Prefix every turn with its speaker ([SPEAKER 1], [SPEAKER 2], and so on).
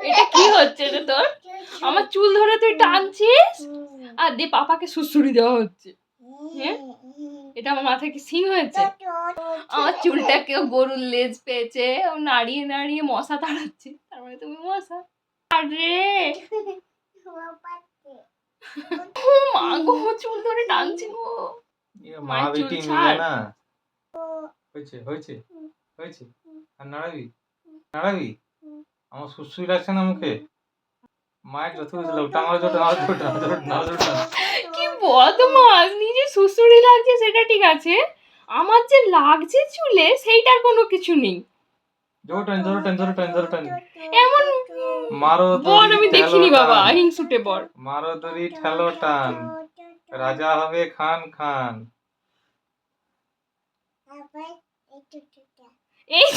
[SPEAKER 1] এটা কি হচ্ছে রে তোর? আমার চুল ধরে তুই টানছিস আর দিয়ে পাপাকে সুড়সুড়ি দেওয়া হচ্ছে। হ্যাঁ, এটা আমার মাথায় কি সিন হয়েছে? আমার চুলটা কেউ গরুর লেজ পেয়েছে, ও নাড়িয়ে নাড়িয়ে মশা তাড়াচ্ছে, তার মানে তুমি মশা। আরে ও মা গো, চুল ধরে টানছি গো।
[SPEAKER 2] মা বেটি মিলে না। হয়েছে হয়েছে হয়েছে, আর নাড়াবি নাড়াবি? আমার সুসুই লাগছে না মুখে। মায়ের যত কিছু লোক টাঙালো
[SPEAKER 1] কি বদমাস, নিজে সুসুড়ি লাগছে সেটা ঠিক আছে, আমার যে লাগছে চুলে সেইটার কোনো কিছু নেই। এমন
[SPEAKER 2] মারো
[SPEAKER 1] বর
[SPEAKER 2] দড়ি
[SPEAKER 1] আমি দেখিনি
[SPEAKER 2] ঠেলো
[SPEAKER 1] বাবা,
[SPEAKER 2] টান,
[SPEAKER 1] হিংসুটে বর।
[SPEAKER 2] মারো দড়ি ঠেলো টান, রাজা হবে খান খান।
[SPEAKER 1] এই